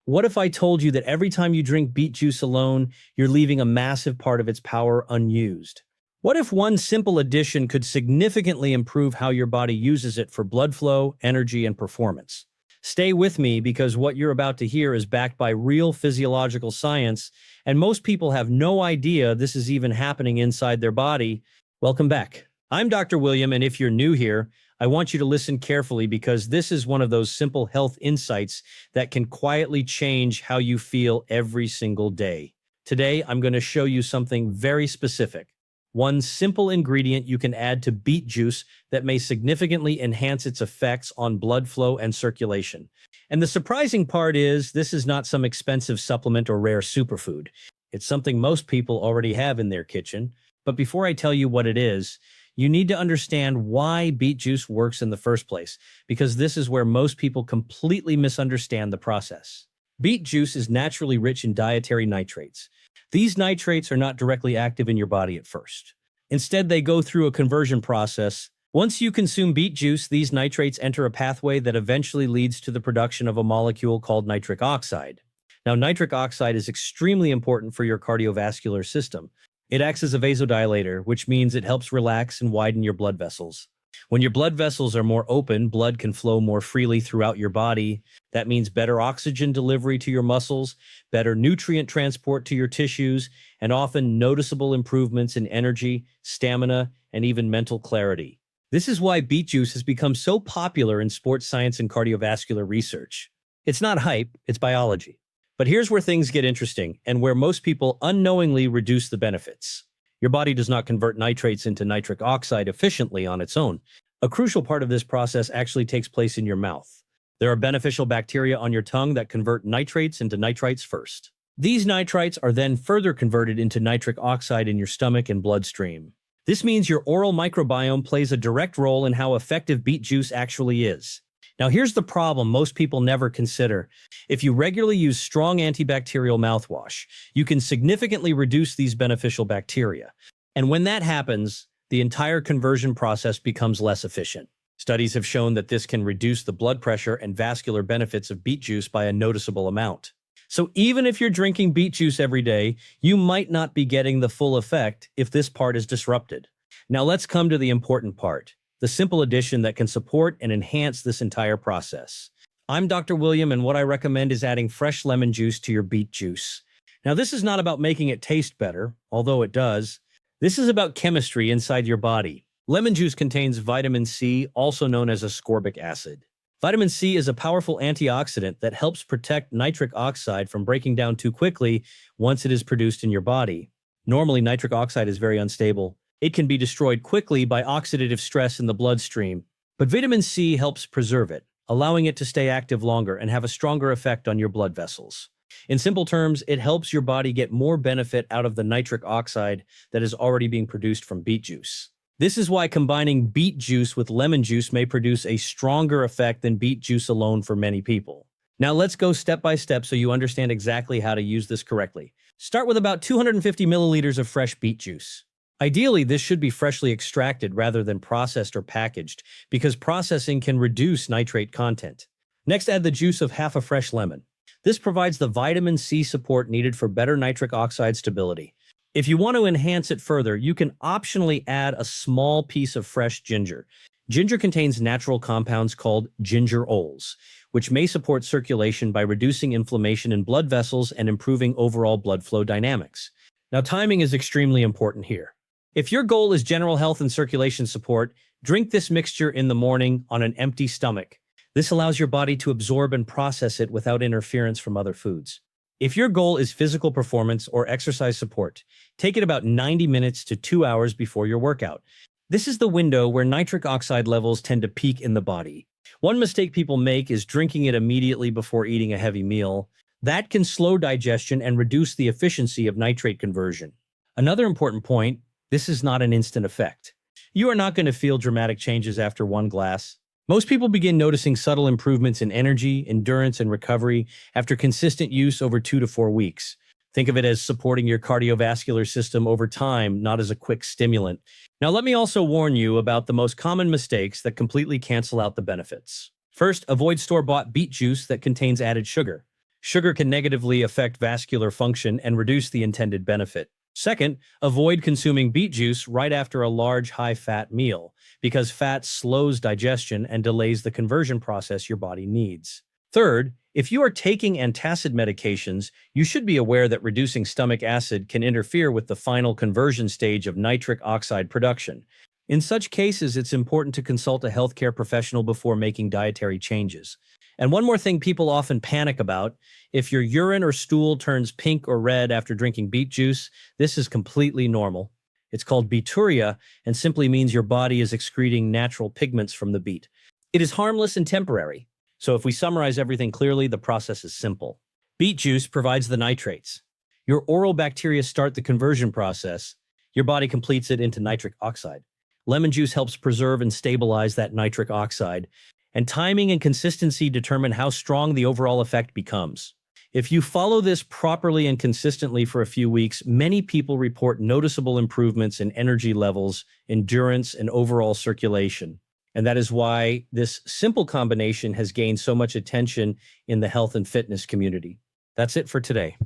What if I told you that every time you drink beet juice alone, you're leaving a massive part of its power unused? What if one simple addition could significantly improve how your body uses it for blood flow, energy, and performance? Stay with me because what you're about to hear is backed by real physiological science, and most people have no idea this is even happening inside their body. Welcome back. I'm Dr. William, and if you're new here, I want you to listen carefully because this is one of those simple health insights that can quietly change how you feel every single day. Today, I'm going to show you something very specific. One simple ingredient you can add to beet juice that may significantly enhance its effects on blood flow and circulation. And the surprising part is, this is not some expensive supplement or rare superfood. It's something most people already have in their kitchen. But before I tell you what it is, you need to understand why beet juice works in the first place, because this is where most people completely misunderstand the process. Beet juice is naturally rich in dietary nitrates. These nitrates are not directly active in your body at first. Instead, they go through a conversion process. Once you consume beet juice, these nitrates enter a pathway that eventually leads to the production of a molecule called nitric oxide. Now, nitric oxide is extremely important for your cardiovascular system. It acts as a vasodilator, which means it helps relax and widen your blood vessels. When your blood vessels are more open, blood can flow more freely throughout your body. That means better oxygen delivery to your muscles, better nutrient transport to your tissues, and often noticeable improvements in energy, stamina, and even mental clarity. This is why beet juice has become so popular in sports science and cardiovascular research. It's not hype, it's biology. But here's where things get interesting, and where most people unknowingly reduce the benefits. Your body does not convert nitrates into nitric oxide efficiently on its own. A crucial part of this process actually takes place in your mouth. There are beneficial bacteria on your tongue that convert nitrates into nitrites first. These nitrites are then further converted into nitric oxide in your stomach and bloodstream. This means your oral microbiome plays a direct role in how effective beet juice actually is. Now, here's the problem most people never consider. If you regularly use strong antibacterial mouthwash, you can significantly reduce these beneficial bacteria. And when that happens, the entire conversion process becomes less efficient. Studies have shown that this can reduce the blood pressure and vascular benefits of beet juice by a noticeable amount. So even if you're drinking beet juice every day, you might not be getting the full effect if this part is disrupted. Now let's come to the important part. The simple addition that can support and enhance this entire process. I'm Dr. William, and what I recommend is adding fresh lemon juice to your beet juice. Now, this is not about making it taste better, although it does. This is about chemistry inside your body. Lemon juice contains vitamin C, also known as ascorbic acid. Vitamin C is a powerful antioxidant that helps protect nitric oxide from breaking down too quickly once it is produced in your body. Normally, nitric oxide is very unstable. It can be destroyed quickly by oxidative stress in the bloodstream, but vitamin C helps preserve it, allowing it to stay active longer and have a stronger effect on your blood vessels. In simple terms, it helps your body get more benefit out of the nitric oxide that is already being produced from beet juice. This is why combining beet juice with lemon juice may produce a stronger effect than beet juice alone for many people. Now let's go step by step so you understand exactly how to use this correctly. Start with about 250 milliliters of fresh beet juice. Ideally, this should be freshly extracted rather than processed or packaged, because processing can reduce nitrate content. Next, add the juice of half a fresh lemon. This provides the vitamin C support needed for better nitric oxide stability. If you want to enhance it further, you can optionally add a small piece of fresh ginger. Ginger contains natural compounds called gingerols, which may support circulation by reducing inflammation in blood vessels and improving overall blood flow dynamics. Now, timing is extremely important here. If your goal is general health and circulation support, drink this mixture in the morning on an empty stomach. This allows your body to absorb and process it without interference from other foods. If your goal is physical performance or exercise support, take it about 90 minutes to 2 hours before your workout. This is the window where nitric oxide levels tend to peak in the body. One mistake people make is drinking it immediately before eating a heavy meal. That can slow digestion and reduce the efficiency of nitrate conversion. Another important point: this is not an instant effect. You are not going to feel dramatic changes after one glass. Most people begin noticing subtle improvements in energy, endurance, and recovery after consistent use over 2 to 4 weeks. Think of it as supporting your cardiovascular system over time, not as a quick stimulant. Now, let me also warn you about the most common mistakes that completely cancel out the benefits. First, avoid store-bought beet juice that contains added sugar. Sugar can negatively affect vascular function and reduce the intended benefit. Second, avoid consuming beet juice right after a large high-fat meal, because fat slows digestion and delays the conversion process your body needs. Third, if you are taking antacid medications, you should be aware that reducing stomach acid can interfere with the final conversion stage of nitric oxide production. In such cases, it's important to consult a healthcare professional before making dietary changes. And one more thing people often panic about, if your urine or stool turns pink or red after drinking beet juice, this is completely normal. It's called beeturia and simply means your body is excreting natural pigments from the beet. It is harmless and temporary. So if we summarize everything clearly, the process is simple. Beet juice provides the nitrates. Your oral bacteria start the conversion process. Your body completes it into nitric oxide. Lemon juice helps preserve and stabilize that nitric oxide, and timing and consistency determine how strong the overall effect becomes. If you follow this properly and consistently for a few weeks, many people report noticeable improvements in energy levels, endurance, and overall circulation. And that is why this simple combination has gained so much attention in the health and fitness community. That's it for today.